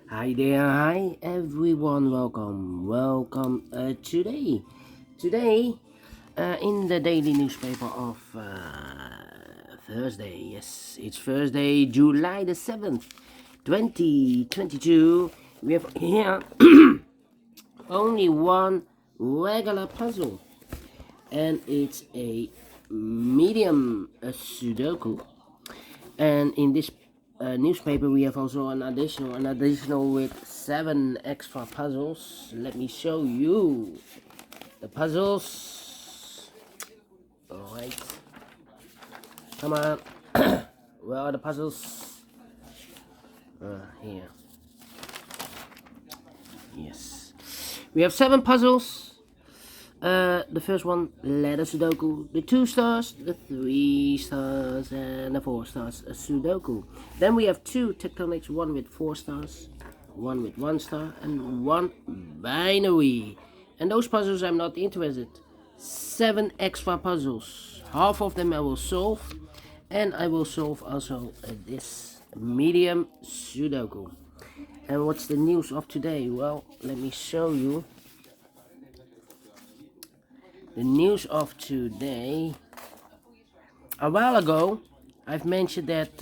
Hi there, hi everyone, welcome today in the daily newspaper of Thursday. Yes, it's Thursday, July the 7th, 2022. We have here only one regular puzzle, and it's a medium Sudoku. And in this newspaper, we have also an additional with 7 extra puzzles. Let me show you the puzzles. All right, come on. Where are the puzzles? Here. Yes, we have 7 puzzles. The first one, letter Sudoku, the 2 stars, the 3 stars, and the 4 stars Sudoku. Then we have 2 tectonics, one with 4 stars, one with 1 star, and 1 binary. And those puzzles I'm not interested. 7 extra puzzles. Half of them I will solve, and I will solve also this medium Sudoku. And what's the news of today? Well, let me show you. The news of today. A while ago, I've mentioned that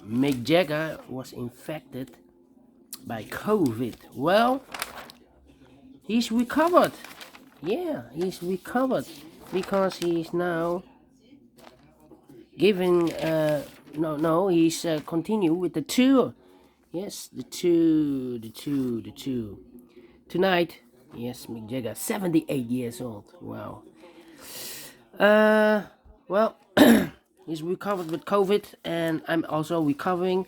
Mick Jagger was infected by COVID. Well, he's recovered. Yeah, he's recovered because he's now giving. He's continue with the tour. Yes, the two. Tonight, yes, Mick Jagger, 78 years old. Wow. Well, he's recovered with COVID, and I'm also recovering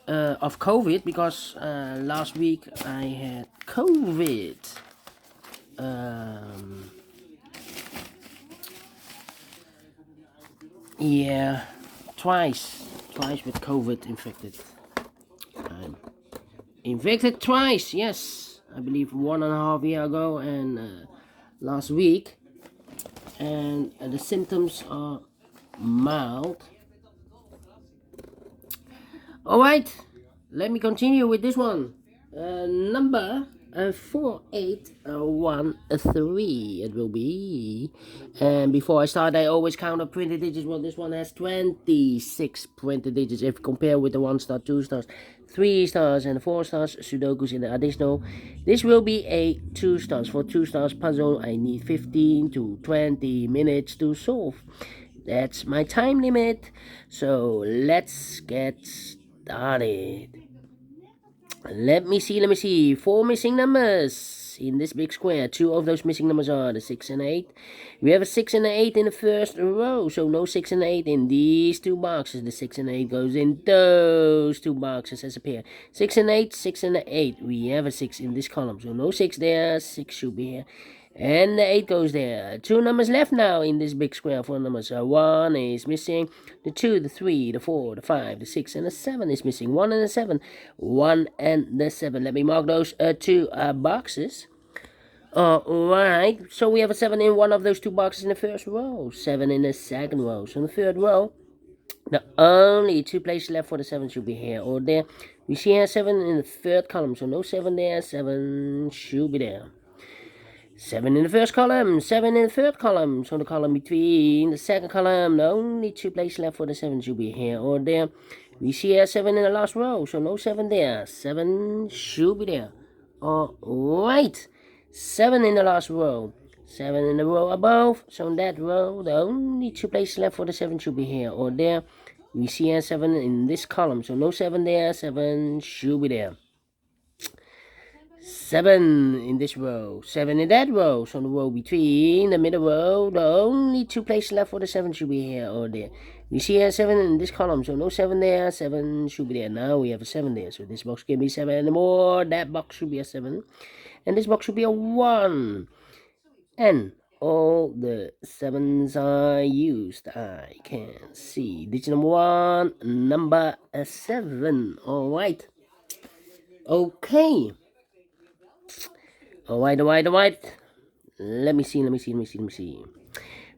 of COVID because last week I had COVID. Yeah, twice with COVID infected. I'm infected twice. Yes, I believe 1.5 years ago and last week, and the symptoms are mild. All right, let me continue with this one. Number 4813 it will be. And before I start, I always count up 20 digits. Well, this one has 26 20 digits. If you compare with the 1 star, 2 stars, 3 stars, and 4 stars Sudokus in the additional, this will be a 2 stars. For 2 stars puzzle, I need 15 to 20 minutes to solve. That's my time limit. So let's get started. Let me see. 4 missing numbers in this big square. 2 of those missing numbers are the 6 and 8. We have a 6 and an 8 in the first row, so no 6 and 8 in these 2 boxes. The 6 and 8 goes in those 2 boxes as a pair. 6 and 8, 6 and 8. We have a 6 in this column, so no 6 there. 6 should be here. And the 8 goes there. 2 numbers left now in this big square. 4 numbers. 1 is missing. The 2, the 3, the 4, the 5, the 6, and the 7 is missing. 1 and the 7. 1 and the 7. Let me mark those 2 boxes. Alright. So we have a 7 in one of those 2 boxes in the first row. 7 in the second row. So in the third row, the only 2 places left for the 7 should be here or there. We see here 7 in the third column. So no 7 there. 7 should be there. 7 in the first column, 7 in the third column, so the column between the second column, the only 2 places left for the 7 should be here or there. We see here 7 in the last row, so no 7 there, 7 should be there. Alright, 7 in the last row, 7 in the row above, so in that row, the only 2 places left for the 7 should be here or there. We see here 7 in this column, so no 7 there, 7 should be there. 7 in this row, 7 in that row, so the row between the middle row, the only 2 places left for the 7 should be here or there. We see here 7 in this column, so no 7 there, 7 should be there. Now we have a 7 there, so this box can be 7 anymore, that box should be a 7, and this box should be a 1. And all the 7s are used. I can see digit number 1, number 7. Alright. Okay. Alright. Let me see.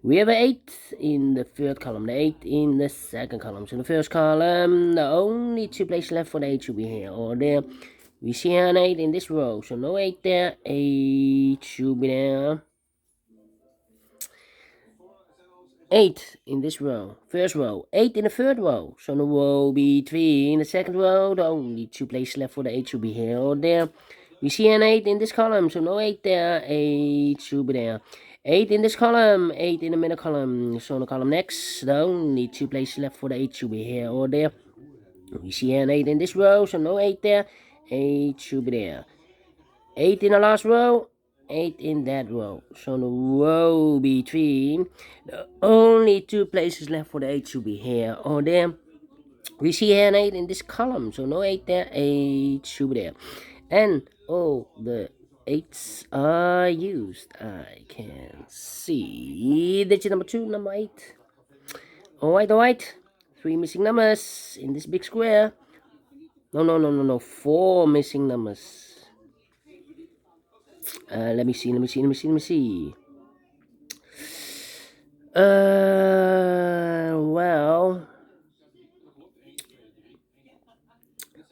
We have an 8 in the third column, the 8 in the second column. So in the first column, the only 2 places left for the 8 should be here or there. We see an 8 in this row, so no 8 there, 8 should be there. 8 in this row, first row, 8 in the third row, so the row between the second row, the only 2 places left for the 8 should be here or there. We see an 8 in this column, so no 8 there, 8 should be there. 8 in this column, 8 in the middle column, so in the column next, the only 2 places left for the 8 should be here or there. We see an 8 in this row, so no 8 there, 8 should be there. 8 in the last row, 8 in that row. So the row between, the only 2 places left for the 8 should be here or there. We see here an 8 in this column, so no 8 there, 8 should be there. And all the 8s are used. I can see digit number 2, number 8. Alright. 3 missing numbers in this big square. No. 4 missing numbers. Let me see.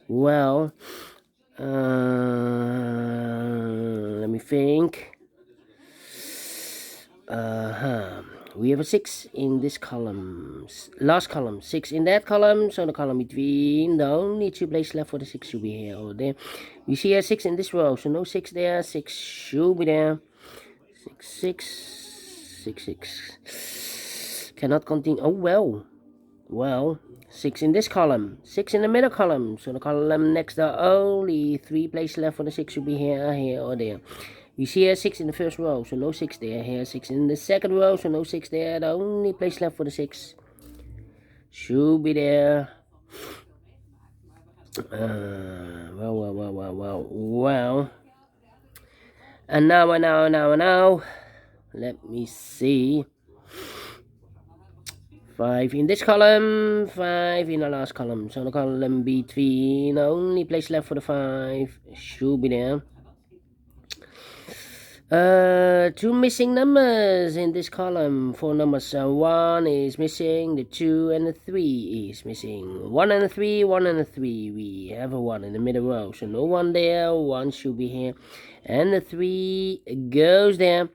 Well, let me think. We have a 6 in this column, last column, 6 in that column, so the column between, the only 2 places left for the 6 should be here or there. We see a 6 in this row, so no 6 there, 6 should be there. 6. Cannot continue. Oh well, 6 in this column, 6 in the middle column, so the column next, the only 3 places left for the 6 should be here or there. We see a 6 in the first row, so no 6 there. Here 6 in the second row, so no 6 there. The only place left for the 6 should be there. Well. And now. Let me see. 5 in this column, 5 in the last column. So the column between, the only place left for the 5 should be there. 2 missing numbers in this column. 4 numbers. 1 is missing, the 2 and the 3 is missing. 1 and the 3, 1 and the 3. We have a 1 in the middle row, so no 1 there, 1 should be here. And the 3 goes there.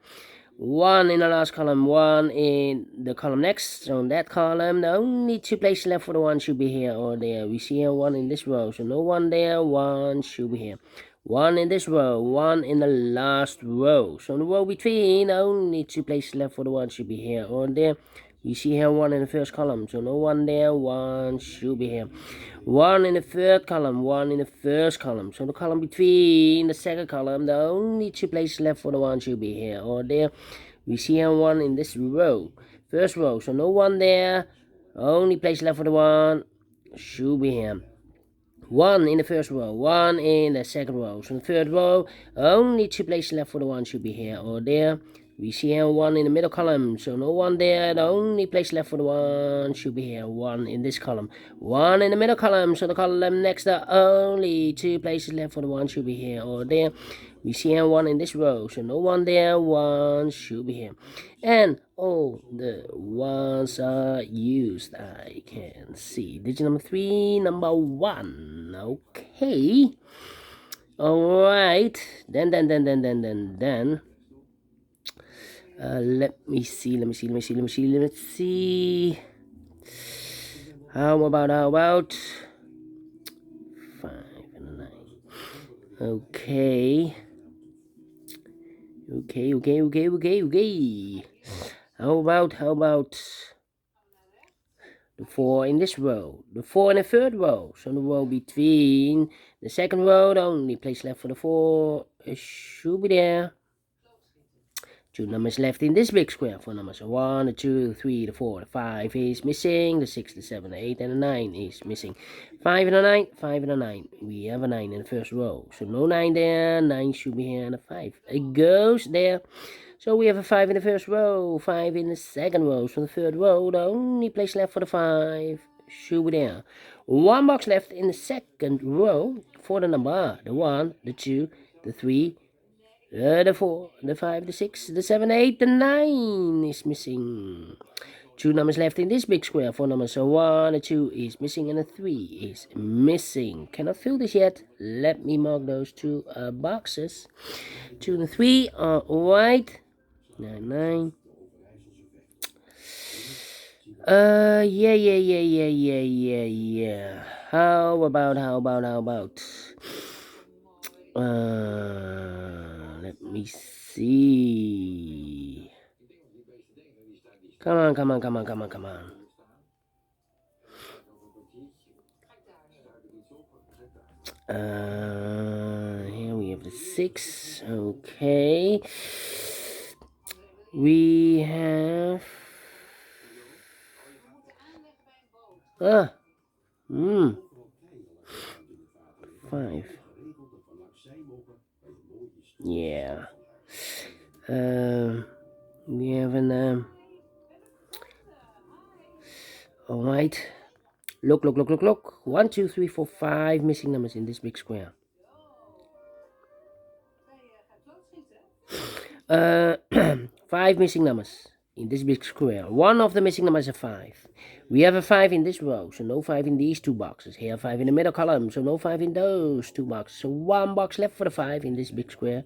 1 in the last column, 1 in the column next. So in that column, the only 2 places left for the 1 should be here or there. We see a 1 in this row, so no 1 there, 1 should be here. 1 in this row, 1 in the last row. So in the row between, only 2 places left for the 1 should be here or there. We see here 1 in the first column, so no 1 there, 1 should be here. 1 in the third column, 1 in the first column. So the column between the second column, the only 2 places left for the 1 should be here or there. We see here 1 in this row, first row, so no 1 there, only place left for the 1 should be here. 1 in the first row, 1 in the second row. So in the third row, only 2 places left for the 1 should be here or there. We see here 1 in the middle column, so no 1 there. The only place left for the 1 should be here. 1 in this column, 1 in the middle column, so the column next, the only 2 places left for the 1 should be here or there. We see here 1 in this row, so no 1 there, 1 should be here. And all the 1s are used. I can see digit number 3, number 1. Okay. Alright. Then. Let me see. How about 5 and a 9? Okay. How about the 4 in this row, the 4 in the third row, so the row between the second row, the only place left for the 4 should be there. 2 numbers left in this big square. 4 numbers, 1, the 2, the 3, the 4, the 5 is missing, the 6, the 7, the 8, and the 9 is missing. 5 and a 9, 5 and a 9. We have a 9 in the first row, so no 9 there, 9 should be here, and a 5. It goes there. So we have a 5 in the first row, 5 in the second row. So the third row, the only place left for the 5 should be there. 1 box left in the second row for the number, the 1, the 2, the 3, The 4, the 5, the 6, the 7, 8, the 9 is missing. 2 numbers left in this big square. 4 numbers, so 1, a 2 is missing, and a 3 is missing. Cannot fill this yet. Let me mark those 2 boxes. 2 and 3 are white. 9, 9. Yeah. How about? Let me see. Come on. Here we have the 6. Okay. We have 5. Yeah. We have an all right. Look. 1, 2, 3, 4, 5 missing numbers in this big square. 5 missing numbers in this big square. One of the missing numbers is a 5. We have a 5 in this row, so no 5 in these 2 boxes. Here 5 in the middle column, so no 5 in those 2 boxes. So 1 box left for the 5 in this big square.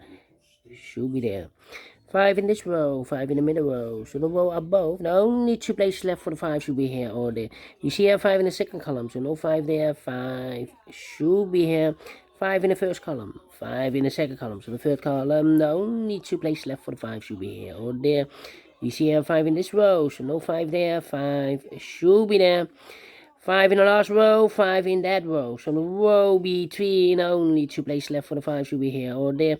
Should be there. 5 in this row, 5 in the middle row, so the row above, the only 2 places left for the 5 should be here or there. You see here 5 in the second column, so no 5 there. 5 should be here. 5 in the first column, 5 in the second column, so the third column, the only 2 places left for the 5 should be here or there. You see here 5 in this row, so no 5 there. 5 should be there. 5 in the last row, 5 in that row, so the row between, only 2 places left for the 5 should be here or there.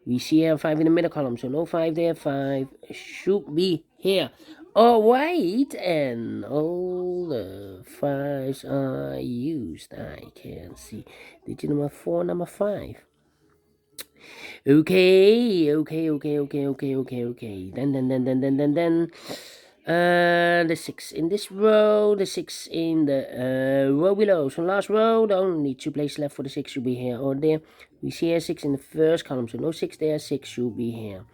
We see here 5 in the middle column, so no 5 there. 5 should be here. Oh, wait, and all the 5s are used. I can see digit number 4, number 5. Okay. Then. The 6 in this row, the 6 in the row below. So last row, the only 2 places left for the 6 should be here or there. We see here 6 in the first column, so no 6 there. 6 should be here.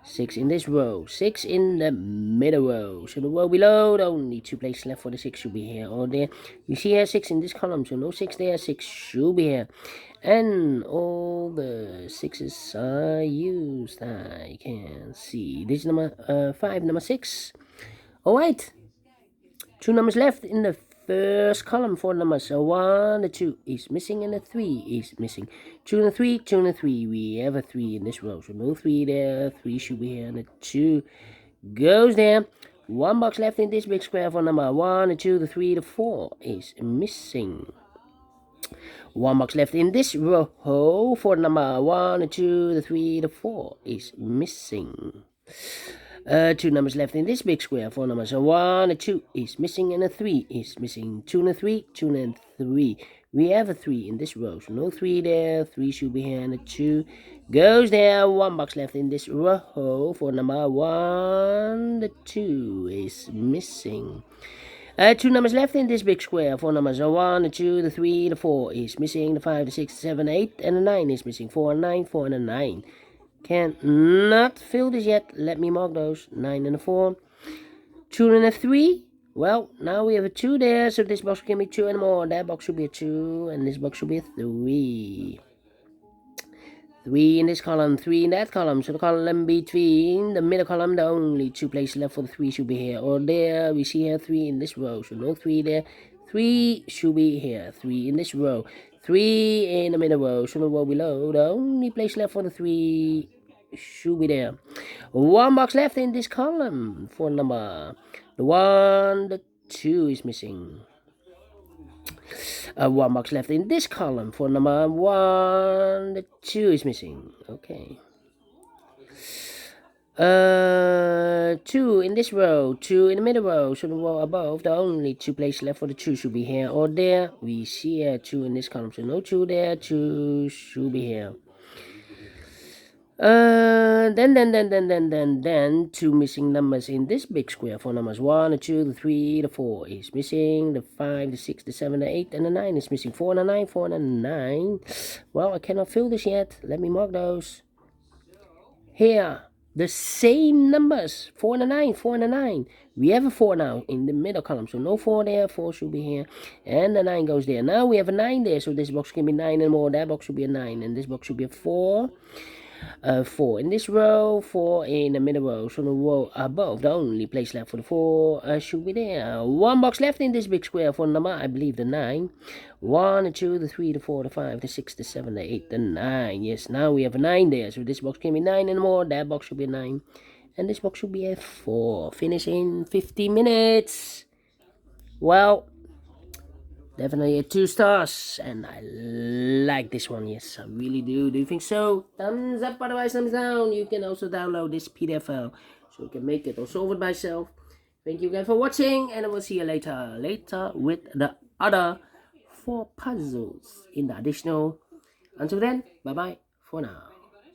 6 in this row, 6 in the middle row. So the row below, the only 2 places left for the 6 should be here or there. We see here 6 in this column, so no 6 there. 6 should be here. And all the 6s are used. I can see this number 5, number 6. Alright, 2 numbers left in the first column. 4 numbers, so 1, the 2 is missing, and the 3 is missing. 2 and the 3, 2 and the 3. We have a 3 in this row, so no 3 there. 3 should be here, and the 2 goes there. 1 box left in this big square for number 1, the 2, the 3, the 4 is missing. 1 box left in this row for number 1, the 2, the 3, the 4 is missing. 2 numbers left in this big square. 4 numbers, so 1, a 2 is missing, and a 3 is missing. 2 and a 3, 2 and 3. We have a 3 in this row, so no 3 there. 3 should be here, and a 2 goes there. 1 box left in this row for number 1, the 2 is missing. 2 numbers left in this big square. 4 numbers, so 1, the 2, the 3, the 4 is missing. The 5, the 6, the 7, 8, and the 9 is missing. 4 and 9, 4 and a 9. Cannot fill this yet. Let me mark those. 9 and a 4. 2 and a 3. Well, now we have a 2 there, so this box can be 2 and more. That box should be a 2, and this box should be a 3. 3 in this column, 3 in that column. So the column between the middle column, the only 2 places left for the 3 should be here or there. We see here 3 in this row, so no 3 there. 3 should be here. 3 in this row. 3 in the middle row, so the row below, the only place left for the 3 should be there. 1 box left in this column for number the 1, the 2 is missing. 1 box left in this column for number 1, the 2 is missing. Okay. 2 in this row, 2 in the middle row, so the row above, the only 2 places left for the 2 should be here or there. We see here 2 in this column, so no 2 there. 2 should be here. Then 2 missing numbers in this big square. 4 numbers, 1, the 2, the 3, the 4 is missing. The 5, the 6, the 7, the 8, and the 9 is missing. 4 and a 9, 4 and a 9. Well, I cannot fill this yet. Let me mark those. here the same numbers, 4 and a 9, 4 and a 9. We have a 4 now in the middle column, so no 4 there, 4 should be here, and the 9 goes there. Now we have a 9 there, so this box can be 9 and more, that box should be a 9, and this box should be a 4. 4 in this row, 4 in the middle row, so the row above, the only place left for the 4 should be there. 1 box left in this big square for number, I believe the 9. 1, the 2, the 3, the 4, the 5, the 6, the 7, the 8, the 9. Yes, now we have a 9 there, so this box can be 9 and more, that box should be a 9, and this box should be a 4. Finish in 50 minutes. Well, definitely a 2 stars, and I like this one. Yes, I really do. Do you think so? Thumbs up, otherwise thumbs down. You can also download this PDF file, so you can make it or solve it by yourself. Thank you again for watching, and I will see you later with the other 4 puzzles in the additional. Until then, bye bye for now.